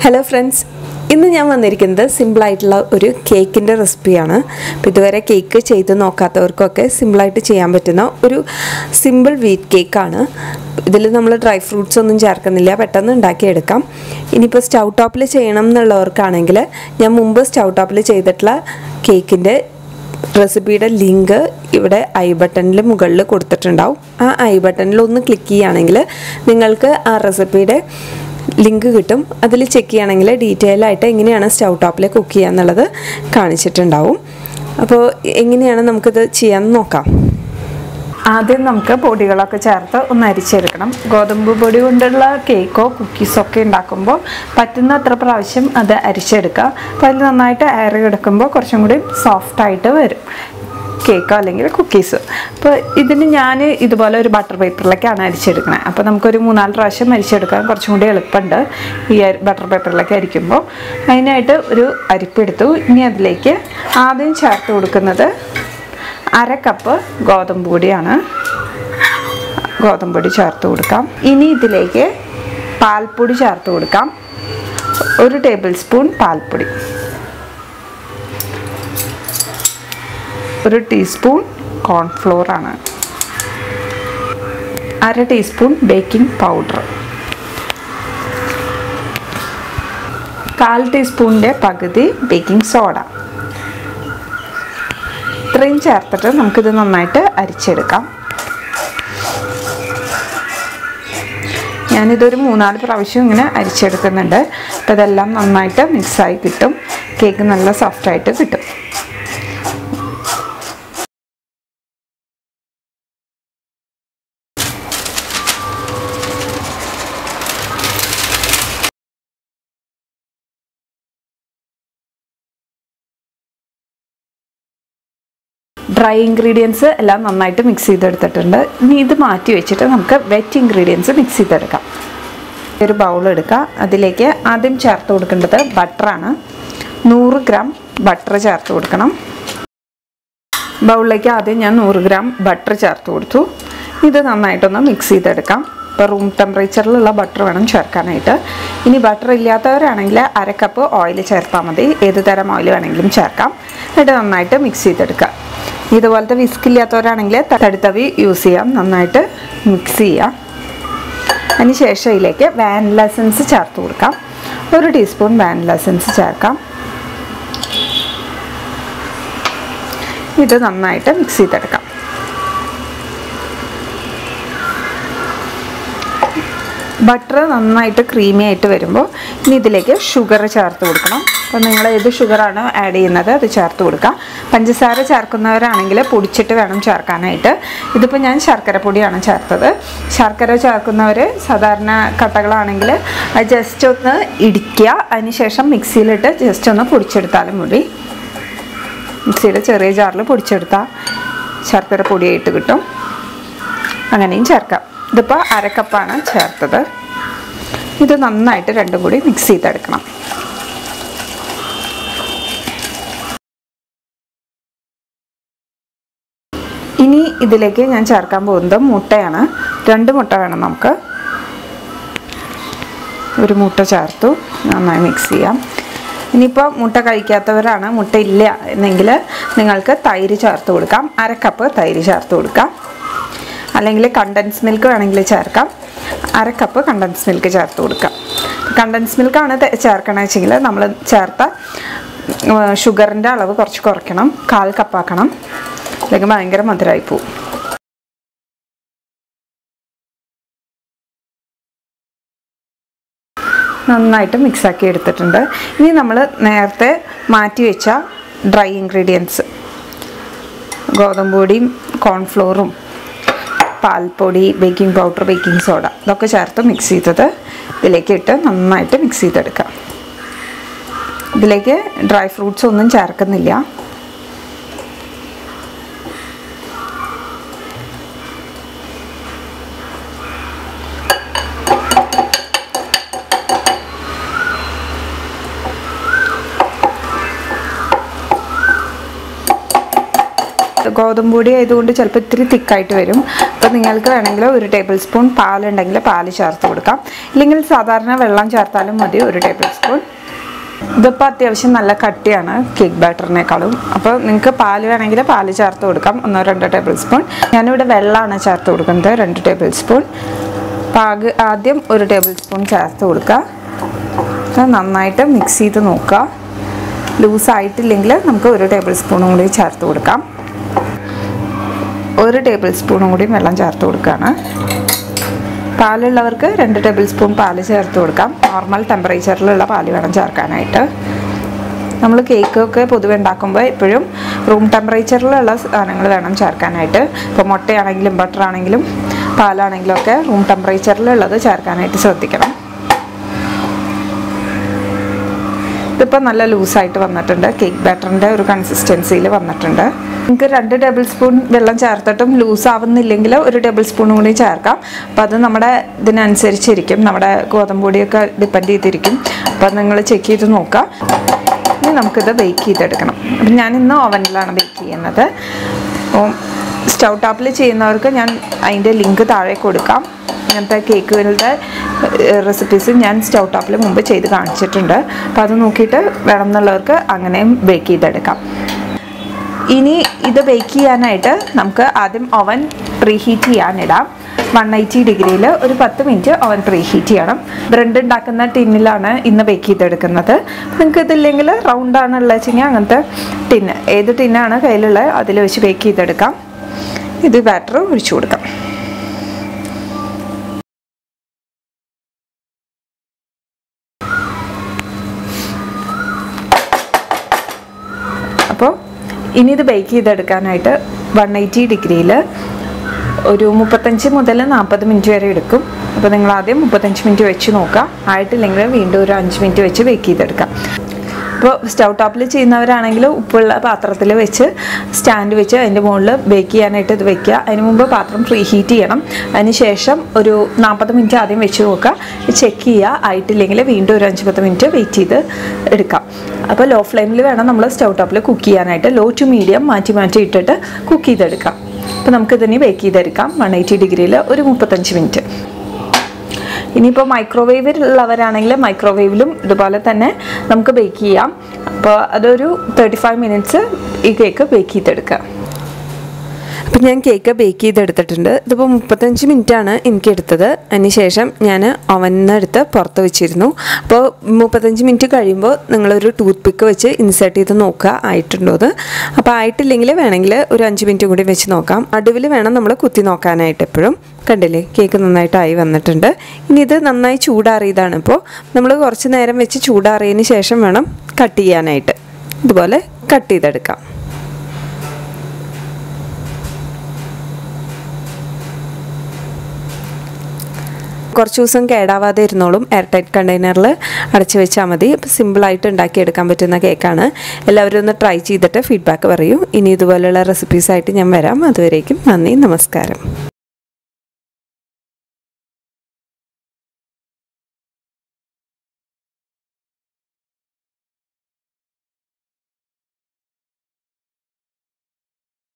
Hello friends, ഇന്ന് ഞാൻ വന്നിരിക്കുന്നത് സിമ്പിൾ ആയിട്ടുള്ള ഒരു കേക്കിന്റെ റെസിപ്പിയാണ്. അപ്പോൾ ഇതുവരെ കേക്ക് ചെയ്തു നോക്കാത്തവർക്കൊക്കെ സിമ്പിൾ ആയിട്ട് ചെയ്യാൻ പറ്റുന്ന ഒരു സിമ്പിൾ വീറ്റ് കേക്ക് ആണ്. ഇതിൽ നമ്മൾ ഡ്രൈ ഫ്രൂട്ട്സ് ഒന്നും ചേർക്കുന്നില്ല, പെട്ടെന്ന് ഉണ്ടാക്കി എടുക്കാം. ഇനിയിപ്പോൾ സ്റ്റൗ ടോപ്പിൽ ചെയ്യണം എന്നുള്ളവർക്കാണെങ്കിൽ ഞാൻ മുമ്പ് സ്റ്റൗ ടോപ്പിൽ ചെയ്തിട്ടുള്ള കേക്കിന്റെ റെസിപ്പിയുടെ ലിങ്ക് ഇവിടെ ഐ ബട്ടണിൽ മുകളിൽ കൊടുത്തിട്ടുണ്ടാവും. ആ ഐ ബട്ടണിൽ ഒന്ന് ക്ലിക്ക് ചെയ്യുകയാണെങ്കിൽ നിങ്ങൾക്ക് ആ റെസിപ്പിയുടെ ലിങ്ക് കിട്ടും. അതിൽ ചെക്ക് ചെയ്യുകയാണെങ്കിൽ ഡീറ്റെയിൽ ആയിട്ട് എങ്ങനെയാണ് സ്റ്റൗ ടോപ്പിൽ കുക്ക് ചെയ്യുക എന്നുള്ളത് കാണിച്ചിട്ടുണ്ടാവും. അപ്പോൾ എങ്ങനെയാണ് നമുക്കിത് ചെയ്യാൻ നോക്കാം. ആദ്യം നമുക്ക് പൊടികളൊക്കെ ചേർത്ത് ഒന്ന് അരിച്ചെടുക്കണം. ഗോതമ്പ് പൊടി കൊണ്ടുള്ള കേക്കോ കുക്കീസോ ഒക്കെ ഉണ്ടാക്കുമ്പോൾ പറ്റുന്ന അത്ര പ്രാവശ്യം അത് അരിച്ചെടുക്കുക. അപ്പോൾ അതിൽ നന്നായിട്ട് എയർ കിടക്കുമ്പോൾ കുറച്ചും കൂടി സോഫ്റ്റായിട്ട് വരും കേക്കോ അല്ലെങ്കിൽ കുക്കീസ്. അപ്പോൾ ഇതിന് ഞാൻ ഇതുപോലെ ഒരു ബട്ടർ പേപ്പറിലേക്കാണ് അരിച്ചെടുക്കണത്. അപ്പോൾ നമുക്കൊരു 3-4 പ്രാവശ്യം അരിച്ചെടുക്കാൻ കുറച്ചും കൂടി എളുപ്പമുണ്ട് ഈ ബട്ടർ പേപ്പറിലേക്ക് അരിക്കുമ്പോൾ. അതിനായിട്ട് ഒരു അരിപ്പെടുത്തു. ഇനി അതിലേക്ക് ആദ്യം ചേർത്ത് കൊടുക്കുന്നത് 1/2 കപ്പ് ഗോതമ്പ് പൊടിയാണ്. ഗോതമ്പ് പൊടി ചേർത്ത് കൊടുക്കാം. ഇനി ഇതിലേക്ക് പാൽപ്പൊടി ചേർത്ത് കൊടുക്കാം. 1 ടേബിൾ സ്പൂൺ പാൽപ്പൊടി, 1 ടീസ്പൂൺ കോൺഫ്ലോർ ആണ്, 1/2 ടീസ്പൂൺ ബേക്കിംഗ് പൗഡർ, 1/4 ടീസ്പൂണിൻ്റെ പകുതി ബേക്കിംഗ് സോഡ. ഇത്രയും ചേർത്തിട്ട് നമുക്കിത് നന്നായിട്ട് അരിച്ചെടുക്കാം. ഞാനിതൊരു 3-4 പ്രാവശ്യം ഇങ്ങനെ അരിച്ചെടുക്കുന്നുണ്ട്. അപ്പോൾ ഇതെല്ലാം നന്നായിട്ട് മിക്സായി കിട്ടും. കേക്ക് നല്ല സോഫ്റ്റായിട്ട് കിട്ടും. ഡ്രൈ ഇൻഗ്രീഡിയൻസ് എല്ലാം നന്നായിട്ട് മിക്സ് ചെയ്തെടുത്തിട്ടുണ്ട്. ഇനി ഇത് മാറ്റി വെച്ചിട്ട് നമുക്ക് വെറ്റ് ഇൻഗ്രീഡിയൻസ് മിക്സ് ചെയ്തെടുക്കാം. ഒരു ബൗൾ എടുക്കുക. അതിലേക്ക് ആദ്യം ചേർത്ത് കൊടുക്കേണ്ടത് ബട്ടറാണ്. 100 ഗ്രാം ബട്ടർ ചേർത്ത് കൊടുക്കണം. ബൗളിലേക്ക് ആദ്യം ഞാൻ 100 ഗ്രാം ബട്ടർ ചേർത്ത് കൊടുത്തു. ഇത് നന്നായിട്ടൊന്ന് മിക്സ് ചെയ്തെടുക്കാം. ഇപ്പോൾ റൂം ടെമ്പറേച്ചറിലുള്ള ബട്ടർ വേണം ചേർക്കാനായിട്ട്. ഇനി ബട്ടർ ഇല്ലാത്തവരാണെങ്കിൽ 1/2 കപ്പ് ഓയിൽ ചേർത്താൽ മതി. ഏത് തരം ഓയിൽ വേണമെങ്കിലും ചേർക്കാം. എന്നിട്ട് നന്നായിട്ട് മിക്സ് ചെയ്തെടുക്കുക. ഇതുപോലത്തെ വിസ്ക് ഇല്ലാത്തവരാണെങ്കിൽ തടിത്തവി യൂസ് ചെയ്യാം. നന്നായിട്ട് മിക്സ് ചെയ്യാം. അതിന് ശേഷം ഇതിലേക്ക് വാനില എസൻസ് ചേർത്ത് കൊടുക്കാം. 1 ടീസ്പൂൺ വാനില എസൻസ് ചേർക്കാം. ഇത് നന്നായിട്ട് മിക്സ് ചെയ്തെടുക്കാം. ബട്ടർ നന്നായിട്ട് ക്രീമി ആയിട്ട് വരുമ്പോൾ ഇനി ഇതിലേക്ക് ഷുഗർ ചേർത്ത് കൊടുക്കണം. അപ്പോൾ നിങ്ങൾ ഏത് ഷുഗറാണോ ആഡ് ചെയ്യുന്നത് അത് ചേർത്ത് കൊടുക്കുക. പഞ്ചസാര ചേർക്കുന്നവരാണെങ്കിൽ പൊടിച്ചിട്ട് വേണം ചേർക്കാനായിട്ട്. ഇതിപ്പോൾ ഞാൻ ശർക്കര പൊടിയാണ് ചേർത്തത്. ശർക്കര ചേർക്കുന്നവർ സാധാരണ കട്ടകളാണെങ്കിൽ അത് ജസ്റ്റ് ഒന്ന് ഇടിക്കുക. അതിനുശേഷം മിക്സിയിലിട്ട് ജസ്റ്റ് ഒന്ന് പൊടിച്ചെടുത്താലും മതി. മിക്സിയുടെ ചെറിയ ജാറിൽ പൊടിച്ചെടുത്താൽ ശർക്കര പൊടിയായിട്ട് കിട്ടും. അങ്ങനെയും ചേർക്കാം. ഇതിപ്പോൾ 1/2 കപ്പാണ് ചേർത്തത്. ഇത് നന്നായിട്ട് രണ്ടും കൂടി മിക്സ് ചെയ്തെടുക്കണം. ഇനി ഇതിലേക്ക് ഞാൻ ചേർക്കാൻ പോകുന്നത് മുട്ടയാണ്. 2 മുട്ട വേണം നമുക്ക്. 1 മുട്ട ചേർത്തു. നന്നായി മിക്സ് ചെയ്യാം. ഇനിയിപ്പോൾ മുട്ട കഴിക്കാത്തവരാണ്, മുട്ട ഇല്ല എന്നെങ്കിൽ നിങ്ങൾക്ക് തൈര് ചേർത്ത് കൊടുക്കാം. 1/2 കപ്പ് തൈര് ചേർത്ത് കൊടുക്കാം. അല്ലെങ്കിൽ കണ്ടൻസ് മിൽക്ക് വേണമെങ്കിൽ ചേർക്കാം. 1/2 കപ്പ് കണ്ടൻസ് മിൽക്ക് ചേർത്ത് കൊടുക്കാം. കണ്ടൻസ് മിൽക്കാണ് ചേർക്കണമെന്ന് വെച്ചെങ്കിൽ നമ്മൾ ചേർത്ത ഷുഗറിൻ്റെ അളവ് കുറച്ച് കുറയ്ക്കണം. 1/4 കപ്പാക്കണം. അല്ലെങ്കിൽ ഭയങ്കര മധുരമായി പോവും. നന്നായിട്ട് മിക്സാക്കി എടുത്തിട്ടുണ്ട്. ഇനി നമ്മൾ നേരത്തെ മാറ്റി വെച്ച ഡ്രൈ ഇൻഗ്രീഡിയൻസ് ഗോതമ്പ് പൊടിയും കോൺഫ്ലോറും പാൽപ്പൊടി, ബേക്കിംഗ് പൗഡർ, ബേക്കിംഗ് സോഡ ഇതൊക്കെ ചേർത്ത് മിക്സ് ചെയ്തത് ഇതിലേക്ക് ഇട്ട് നന്നായിട്ട് മിക്സ് ചെയ്തെടുക്കാം. ഇതിലേക്ക് ഡ്രൈ ഫ്രൂട്ട്സ് ഒന്നും ചേർക്കുന്നില്ല. ഗോതമ്പ് പൊടി ആയതുകൊണ്ട് ചിലപ്പോൾ ഇത്തിരി തിക്കായിട്ട് വരും. അപ്പോൾ നിങ്ങൾക്ക് വേണമെങ്കിൽ 1 ടേബിൾ സ്പൂൺ പാലുണ്ടെങ്കിൽ പാല് ചേർത്ത് കൊടുക്കാം, ഇല്ലെങ്കിൽ സാധാരണ വെള്ളം ചേർത്താലും മതി 1 ടേബിൾ സ്പൂൺ. ഇതിപ്പോൾ അത്യാവശ്യം നല്ല കട്ടിയാണ് കേക്ക് ബാറ്ററിനേക്കാളും. അപ്പോൾ നിങ്ങൾക്ക് പാല് വേണമെങ്കിൽ പാല് ചേർത്ത് കൊടുക്കാം 1-2 ടേബിൾ സ്പൂൺ. ഞാനിവിടെ വെള്ളമാണ് ചേർത്ത് കൊടുക്കുന്നത് 2 ടേബിൾ സ്പൂൺ. ആദ്യം 1 ടേബിൾ സ്പൂൺ ചേർത്ത് കൊടുക്കുക. നന്നായിട്ട് മിക്സ് ചെയ്ത് നോക്കുക. ലൂസായിട്ടില്ലെങ്കിൽ നമുക്ക് 1 ടേബിൾ സ്പൂണും കൂടി ചേർത്ത് കൊടുക്കാം. 1 ടേബിൾ സ്പൂണും കൂടി വെള്ളം ചേർത്ത് കൊടുക്കുകയാണ്. പാലുള്ളവർക്ക് 2 ടേബിൾ സ്പൂൺ പാല് ചേർത്ത് കൊടുക്കാം. നോർമൽ ടെമ്പറേച്ചറിലുള്ള പാല് വേണം ചേർക്കാനായിട്ട്. നമ്മൾ കേക്കൊക്കെ പൊതുവെ ഉണ്ടാക്കുമ്പോൾ എപ്പോഴും റൂം ടെമ്പറേച്ചറിലുള്ള സാധനങ്ങൾ വേണം ചേർക്കാനായിട്ട്. ഇപ്പോൾ മുട്ടയാണെങ്കിലും ബട്ടർ ആണെങ്കിലും പാലാണെങ്കിലും ഒക്കെ റൂം ടെമ്പറേച്ചറിലുള്ളത് ചേർക്കാനായിട്ട് ശ്രദ്ധിക്കണം. ഇതിപ്പോൾ നല്ല ലൂസായിട്ട് വന്നിട്ടുണ്ട്, കേക്ക് ബാറ്ററിൻ്റെ ഒരു കൺസിസ്റ്റൻസിയിൽ വന്നിട്ടുണ്ട്. നിങ്ങൾക്ക് 2 ടേബിൾ സ്പൂൺ വെള്ളം ചേർത്തിട്ടും ലൂസ് ആവുന്നില്ലെങ്കിൽ 1 ടേബിൾ സ്പൂണും കൂടി ചേർക്കാം. അപ്പോൾ അത് നമ്മുടെ ഇതിനനുസരിച്ചിരിക്കും, നമ്മുടെ ഗോതമ്പ് പൊടിയൊക്കെ ഡിപ്പെൻഡ് ചെയ്തിരിക്കും. അപ്പോൾ നിങ്ങൾ ചെക്ക് ചെയ്ത് നോക്കുക. ഇനി നമുക്കിത് ബേക്ക് ചെയ്തെടുക്കണം. അപ്പം ഞാനിന്ന് ഓവനിലാണ് ബേക്ക് ചെയ്യുന്നത്. അപ്പോൾ സ്റ്റൗ ടോപ്പിൽ ചെയ്യുന്നവർക്ക് ഞാൻ അതിൻ്റെ ലിങ്ക് താഴെ കൊടുക്കാം. ഇങ്ങനത്തെ കേക്കുകളുടെ റെസിപ്പീസ് ഞാൻ സ്റ്റൗ ടോപ്പിൽ മുമ്പ് ചെയ്ത് കാണിച്ചിട്ടുണ്ട്. അപ്പോൾ അത് നോക്കിയിട്ട് വേണം എന്നുള്ളവർക്ക് അങ്ങനെയും ബേക്ക് ചെയ്തെടുക്കാം. ഇനി ഇത് ബേക്ക് ചെയ്യാനായിട്ട് നമുക്ക് ആദ്യം ഓവൻ പ്രീഹീറ്റ് ചെയ്യാനിടാം. 180 ഡിഗ്രിയിൽ ഒരു 10 മിനിറ്റ് ഓവൻ പ്രീഹീറ്റ് ചെയ്യണം. ബ്രെഡ് ഉണ്ടാക്കുന്ന ടിന്നിലാണ് ഇന്ന് ബേക്ക് ചെയ്തെടുക്കുന്നത്. നിങ്ങൾക്ക് ഇതില്ലെങ്കിൽ റൗണ്ടാണുള്ളത് വെച്ചെങ്കിൽ അങ്ങനത്തെ ടിന്ന്, ഏത് ടിന്നാണ് കയ്യിലുള്ളത് അതിൽ വെച്ച് ബേക്ക് ചെയ്തെടുക്കാം. ഇത് ബാറ്റർ ഒഴിച്ചു കൊടുക്കാം. അപ്പോൾ ഇനി ഇത് ബേക്ക് ചെയ്തെടുക്കാനായിട്ട് 180 ഡിഗ്രിയിൽ ഒരു 35 മുതൽ 40 മിനിറ്റ് വരെ എടുക്കും. അപ്പോൾ നിങ്ങൾ ആദ്യം 35 മിനിറ്റ് വെച്ച് നോക്കുക. ആയിട്ടില്ലെങ്കിൽ വീണ്ടും ഒരു 5 മിനിറ്റ് വെച്ച് ബേക്ക് ചെയ്തെടുക്കാം. ഇപ്പോൾ സ്റ്റൗ ടോപ്പിൽ ചെയ്യുന്നവരാണെങ്കിൽ ഉപ്പുള്ള പാത്രത്തിൽ വെച്ച് സ്റ്റാൻഡ് വെച്ച് അതിൻ്റെ മുകളിൽ ബേക്ക് ചെയ്യാനായിട്ട് ഇത് വെക്കുക. അതിന് മുമ്പ് പാത്രം പ്രീ ഹീറ്റ് ചെയ്യണം. അതിന് ശേഷം ഒരു 40 മിനിറ്റ് ആദ്യം വെച്ച് നോക്കുക. ചെക്ക് ചെയ്യുക, ആയിട്ടില്ലെങ്കിൽ വീണ്ടും ഒരു 5-10 മിനിറ്റ് വെയിറ്റ് ചെയ്ത് എടുക്കാം. അപ്പോൾ ലോ ഫ്ലെയിമിൽ വേണം നമ്മൾ സ്റ്റൗ ടോപ്പിൽ കുക്ക് ചെയ്യാനായിട്ട്. ലോ ടു മീഡിയം മാറ്റി മാറ്റി ഇട്ടിട്ട് കുക്ക് ചെയ്തെടുക്കാം. അപ്പോൾ നമുക്കിതിനി ബേക്ക് ചെയ്തെടുക്കാം 180 ഡിഗ്രിയിൽ ഒരു 35 മിനിറ്റ്. ഇനിയിപ്പോൾ മൈക്രോവേവിലുള്ളവരാണെങ്കിൽ മൈക്രോവേവിലും ഇതുപോലെ തന്നെ നമുക്ക് ബേക്ക് ചെയ്യാം. അപ്പോൾ അതൊരു 35 മിനിറ്റ്സ് ഈ കേക്ക് ബേക്ക് ചെയ്തെടുക്കുക. അപ്പം ഞാൻ കേക്ക് ബേക്ക് ചെയ്തെടുത്തിട്ടുണ്ട്. ഇതിപ്പോൾ 35 മിനിറ്റാണ് എനിക്ക് എടുത്തത്. അതിന് ശേഷം ഞാൻ ഓവനിൽ നിന്ന് എടുത്ത് പുറത്ത് വെച്ചിരുന്നു. അപ്പോൾ 35 മിനിറ്റ് കഴിയുമ്പോൾ നിങ്ങളൊരു ടൂത്ത് പിക്ക് വെച്ച് ഇൻസേർട്ട് ചെയ്ത് നോക്കുക ആയിട്ടുണ്ടോ അത്. അപ്പോൾ ആയിട്ടില്ലെങ്കിൽ വേണമെങ്കിൽ ഒരു 5 മിനിറ്റ് കൂടി വെച്ച് നോക്കാം. നടുവിൽ വേണം നമ്മൾ കുത്തി നോക്കാനായിട്ട് എപ്പോഴും. കണ്ടില്ലേ, കേക്ക് നന്നായിട്ടായി വന്നിട്ടുണ്ട്. ഇനി ഇത് നന്നായി ചൂടാറിയതാണ്. ഇപ്പോൾ നമ്മൾ കുറച്ച് നേരം വെച്ച് ചൂടാറിയതിന് ശേഷം വേണം കട്ട് ചെയ്യാനായിട്ട്. ഇതുപോലെ കട്ട് ചെയ്തെടുക്കാം. കുറച്ച് ദിവസം കേടാവാതെ ഇരുന്നോളും. എയർ ടൈറ്റ് കണ്ടെയ്നറിൽ അടച്ചു വെച്ചാൽ മതി. അപ്പോൾ സിമ്പിളായിട്ട് ഉണ്ടാക്കിയെടുക്കാൻ പറ്റുന്ന കേക്കാണ്. എല്ലാവരും ഒന്ന് ട്രൈ ചെയ്തിട്ട് ഫീഡ്ബാക്ക് പറയൂ. ഇനി ഇതുപോലെയുള്ള റെസിപ്പീസായിട്ട് ഞാൻ വരാം. അതുവരേക്കും നന്ദി, നമസ്കാരം.